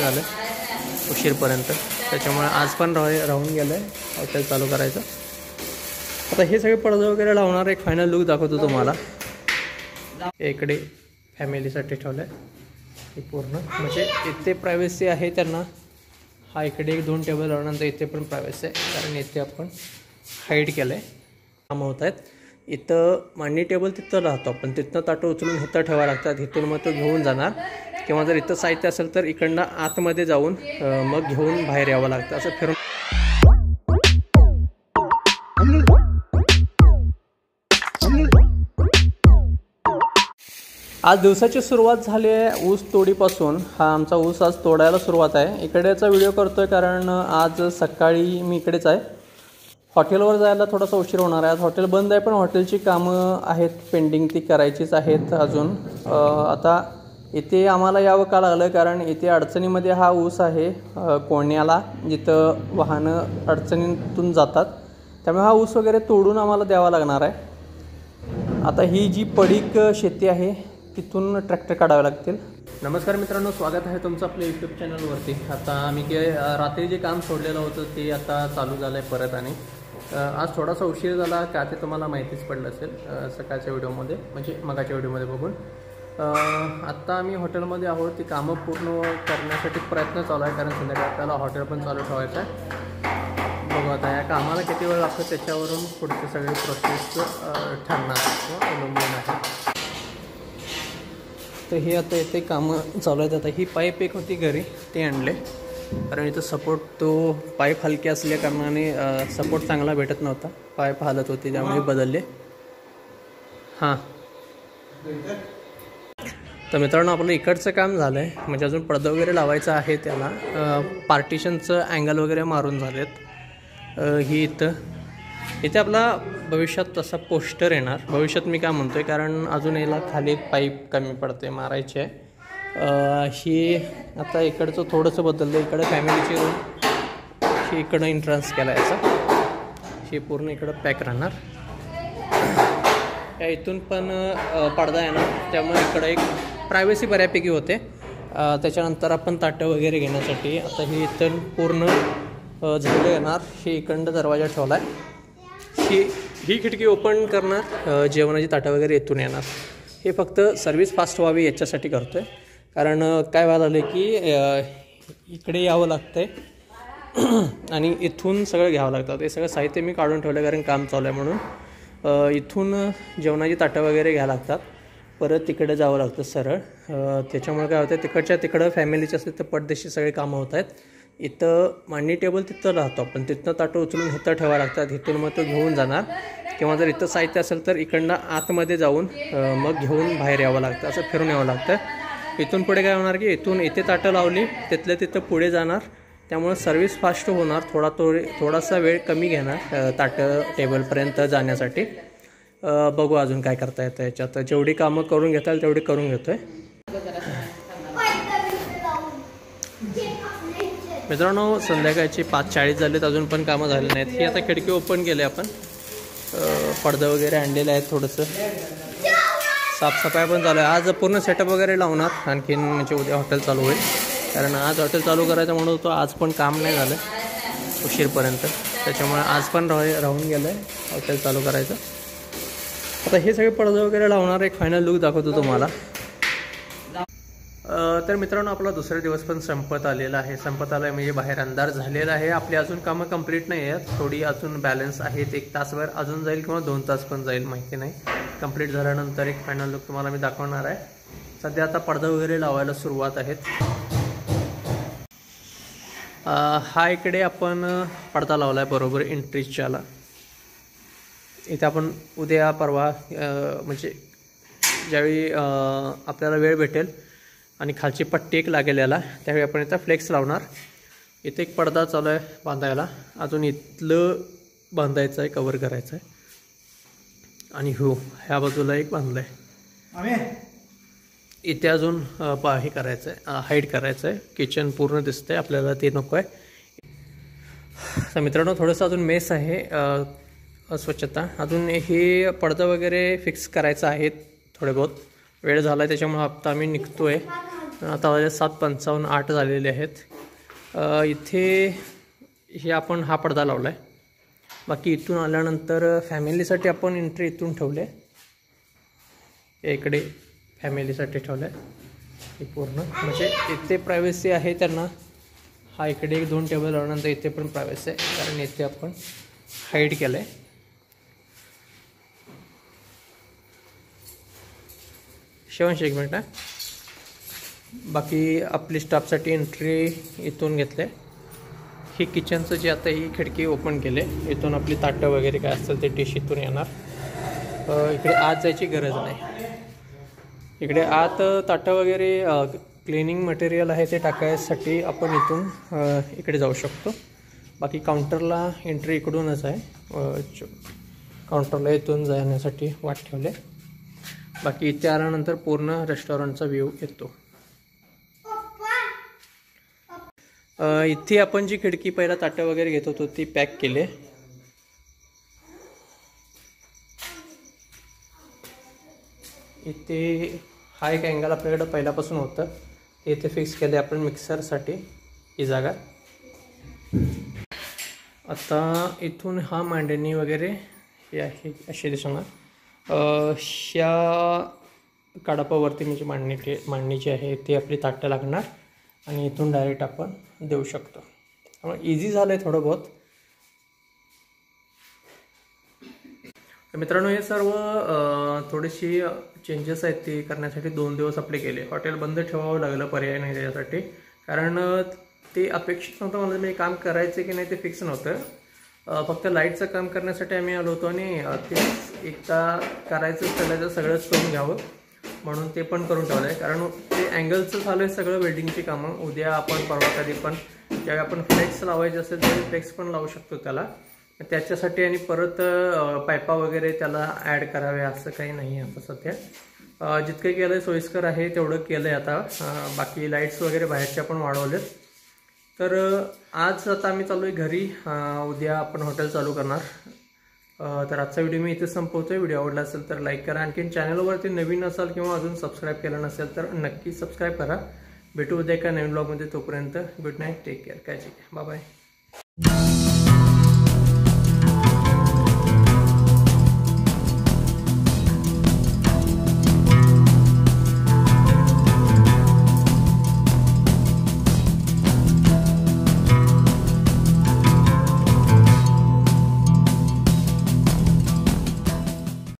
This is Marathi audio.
झालं उशीरपर्यंत, त्याच्यामुळे आज पण राहून गेलं आहे हॉटेल चालू करायचं. आता हे सगळे पडदे वगैरे लावणार, एक फायनल लुक दाखवतो तुम्हाला. इकडे फॅमिलीसाठी ठेवलं आहे हे पूर्ण, म्हणजे इथे प्रायव्हसी आहे त्यांना. हा इकडे 1-2 टेबल लावल्यानंतर इथे पण प्रायव्हसी आहे, कारण इथे आपण हाईड केलं आहे. कामं होत आहेत इथं. मांडणी टेबल तिथं राहतो आपण, तिथनं ताटं उचलून इथं ठेवावं लागतात. इथून मग तो घेऊन जाणार, किंवा जर इथं साहित्य असेल तर इकडनं आतमध्ये जाऊन मग घेऊन बाहेर यावं लागतं. असं फिरून आज दिवसाची सुरुवात झाली आहे ऊस तोडीपासून. हा आमचा ऊस आज तोडायला सुरुवात आहे. इकडेचा व्हिडिओ करतो आहे कारण आज सकाळी मी इकडेच आहे. हॉटेलवर जायला थोडासा उशीर होणार आहे. आज हॉटेल बंद आहे, पण हॉटेलची कामं आहेत पेंडिंग, ती करायचीच आहेत अजून. आता इथे आम्हाला यावं का लागलं, कारण इथे अडचणीमध्ये हा ऊस आहे कोण्याला, जिथं वाहनं अडचणीतून जातात. त्यामुळे हा ऊस वगैरे तोडून आम्हाला द्यावा लागणार आहे. आता ही जी पडीक शेती आहे तिथून ट्रॅक्टर काढावे लागतील. नमस्कार मित्रांनो, स्वागत आहे तुमचं आपल्या यूट्यूब चॅनलवरती. आता आम्ही रात्री जे काम सोडलेलं होतं ते आता चालू झालं आहे परत. आणि आज थोडासा उशीर झाला का ते तुम्हाला माहितीच पडलं असेल सकाळच्या व्हिडिओमध्ये, म्हणजे मगाच्या व्हिडिओमध्ये बघून. आत्ता आम्ही हॉटेलमध्ये आहोत. ती कामं पूर्ण करण्यासाठी प्रयत्न चालू आहे, कारण संध्याकाळी आपल्याला हॉटेल पण चालू ठेवायचं आहे. बघू आता या कामाला किती वेळ लागतो त्याच्यावरून पुढचे सगळे प्रोसेस ठरणार किंवा अवलंबून आहे. तर हे आता इथे कामं चालू आहेत. आता ही पाईप एक होती घरी, ते आणले, कारण इथं सपोर्ट तो पाईप हलके असल्या कारणाने सपोर्ट चांगला भेटत नव्हता. पाईप हालत होती त्यामुळे बदलले. हां, तर मित्रांनो आपलं इकडचं काम झालं आहे, म्हणजे अजून पडदा वगैरे लावायचं आहे. त्याला पार्टिशनचं अँगल वगैरे मारून झालेत. ही इथे आपला भविष्यात तसा पोस्टर येणार. भविष्यात मी काय म्हणतो आहे, कारण अजून याला खाली पाईप कमी पडते मारायची आहे. ही आता इकडचं थोडंसं बदललं. इकडं फॅमिलीची रूम, ही इकडं एंट्रन्स केला याचा. ही पूर्ण इकडं पॅक राहणार. या इथून पण पडदा येणार, त्यामुळे इकडं एक प्रायव्हसी बऱ्यापैकी होते. त्याच्यानंतर आपण ताटं वगैरे घेण्यासाठी आता ही इथून पूर्ण झाडं येणार. ही इकडं दरवाजा ठेवला आहे. ही खिडकी ओपन करणार, जेवणाची ताटं वगैरे इथून येणार. हे फक्त सर्व्हिस फास्ट व्हावी याच्यासाठी करतो आहे, कारण काय व्हायला लागलं की इकडे यावं लागतं आहे आणि इथून सगळं घ्यावं लागतं. ते सगळं साहित्य मी काढून ठेवलं कारण काम चालू आहे म्हणून. इथून जेवणाची ताटं वगैरे घ्यावं लागतात, परत तिकडे जावं लागतं सरळ. त्याच्यामुळे काय होतं, तिकडच्या तिकडं फॅमिलीचे असते तर पडदेशी सगळे कामं होत आहेत. इथं मांडणी टेबल तिथं राहतो आपण, तिथनं ताटं उचलून इथं ठेवावं लागतात. इथून मग तो घेऊन जाणार, किंवा जर इथं साहित्य असेल तर इकडनं आतमध्ये जाऊन मग घेऊन बाहेर यावं लागतं. असं फिरून यावं लागतं. इथून पुढे काय होणार की इथून इथे ताटं लावली, तिथल्या तिथं पुढे जाणार. त्यामुळे सर्व्हिस फास्ट होणार. थोडासा वेळ कमी घेणार ताटं टेबलपर्यंत जाण्यासाठी. बघू अजून काय करता येतं याच्यात. जेवढी कामं करून घेता येईल तेवढी करून घेतो आहे. मित्रांनो संध्याकाळची 5:40 झालेत, अजून पण कामं झाली नाहीत. ही आता खिडकी ओपन केली आपण, पडदं वगैरे आणलेलं आहे. थोडंसं साफसफाई पण चालू आहे. आज पूर्ण सेटअप वगैरे लावणार आणखीन, म्हणजे उद्या हॉटेल चालू होईल. कारण आज हॉटेल चालू करायचं म्हणून होतो, आज पण काम नाही झालं उशीरपर्यंत, त्याच्यामुळे आज पण राहून गेलं आहे हॉटेल चालू करायचं. आता हे सगळे पडदे वगैरे लावणार, एक फायनल लुक दाखवतो तुम्हाला. तर मित्रांनो आपला दुसरा दिवस पण संपत आलेला आहे. संपत आला आहे म्हणजे बाहेर अंधार झालेला आहे. आपली अजून कामं कंप्लीट नाही आहेत, थोडी अजून बॅलन्स आहेत. 1 तासभर अजून जाईल किंवा 2 तास पण जाईल, माहिती नाही. कंप्लीट झाल्यानंतर एक फायनल लुक तुम्हाला मी दाखवणार आहे. सध्या आता पडदा वगैरे लावायला सुरुवात आहेत. हा इकडे आपण पडदा लावला आहे बरोबर एंट्रीच्याला. इथे आपण उद्या परवा म्हणजे ज्यावेळी आपल्याला वेळ भेटेल आणि खालची पट्टी एक लागेल याला, त्यावेळी आपण इथं फ्लेक्स लावणार. इथे एक पडदा चालू आहे बांधायला, अजून इथलं बांधायचं आहे, कवर करायचं आहे. आणि ह्या बाजूला एक बांधलं आहे. इथे अजून हे करायचं आहे, हाईड करायचं आहे. किचन पूर्ण दिसतंय आपल्याला, ते नको आहे. तर मित्रांनो थोडंसं अजून मेस आहे, अस्वच्छता. अजून हे पडदा वगैरे फिक्स करायचं आहे. थोडे बहुत वेळ झाला आहे, त्याच्यामुळे आता आम्ही निघतो आहे. आता वाजले 7:55, 8 झालेले आहेत. इथे हे आपण हा पडदा लावला आहे. बाकी इथून आल्यानंतर फॅमिलीसाठी आपण एंट्री इथून ठेवले. इकडे फॅमिलीसाठी ठेवलं आहे हे पूर्ण, म्हणजे इथे प्रायव्हसी आहे त्यांना. हा इकडे 1-2 टेबल लावल्यानंतर इथे पण प्रायव्हसी आहे, कारण इथे आपण हाईड केलं आहे. शिवांश एक मिनिट. बाकी आपली स्टाफसाठी एंट्री इथून घेतले. ही किचनचं जे आता ही खिडकी ओपन केले, इथून आपली ताटं वगैरे काय असतील ते डिश इथून येणार. इकडे आत जायची गरज नाही. इकडे आत ताटं वगैरे क्लिनिंग मटेरियल आहे ते टाकायसाठी आपण इथून इकडे जाऊ शकतो. बाकी काउंटरला एंट्री इकडूनच आहे. काउंटरला इथून जाण्यासाठी वाट ठेवले. बाकी इथे आल्यानंतर पूर्ण रेस्टॉरंटचा व्ह्यू येतो. इथे आपण जी खिडकी पहिला ताटं वगैरे घेत होतो ती पॅक केले. इथे हा एक अँगल आपल्याकडं पहिल्यापासून होतं ते इथे फिक्स केले आपण मिक्सरसाठी ही जागा. आता इथून हा मांडणी वगैरे हे आहे अशी दिसणार. ह्या काडापावरती म्हणजे मांडणी जी आहे ती आपली ताटं लागणार आणि इथून डायरेक्ट आपण देऊ शकतो. त्यामुळे इझी झालं आहे थोडं बहुत. मित्रांनो, हे सर्व थोडीशी चेंजेस आहेत ते करण्यासाठी 2 दिवस आपले गेले. हॉटेल बंद ठेवावं लागलं, पर्याय नाही त्याच्यासाठी, कारण ते अपेक्षित नव्हतं मला. मी काम करायचं की नाही ते फिक्स नव्हतं. फक्त लाईटचं काम करण्यासाठी आम्ही आलो होतो आणि तेच एकदा करायचं चालायचं सगळंच करून घ्यावं म्हणून ते पण करून ठेवलं आहे. कारण ते अँगलचं झालं आहे सगळं वेल्डिंगची कामं. उद्या आपण परवा कधी पण ज्यावेळी आपण फ्लेक्स लावायचे असेल त्यावेळी फ्लेक्स पण लावू शकतो त्याला. त्याच्यासाठी आणि परत पायपा वगैरे त्याला ॲड करावे असं काही नाही आहे आता सध्या. जितकं केलं आहे सोयीस्कर आहे तेवढं केलं आहे आता. बाकी लाईट्स वगैरे बाहेरच्या पण वाढवलेत. तर आज आता आम्ही चालू आहे घरी. उद्या आपण हॉटेल चालू करणार. तर आजचा व्हिडिओ मी इथे संपवतो आहे. व्हिडिओ आवडला असेल तर लाईक करा. आणखीन चॅनलवरती नवीन असाल किंवा अजून सबस्क्राईब केलं नसेल तर नक्की सबस्क्राईब करा. भेटू उद्या एका नवीन ब्लॉगमध्ये. तोपर्यंत गुड नाईट, टेक केअर, काळजी घ्या, बाय बाय.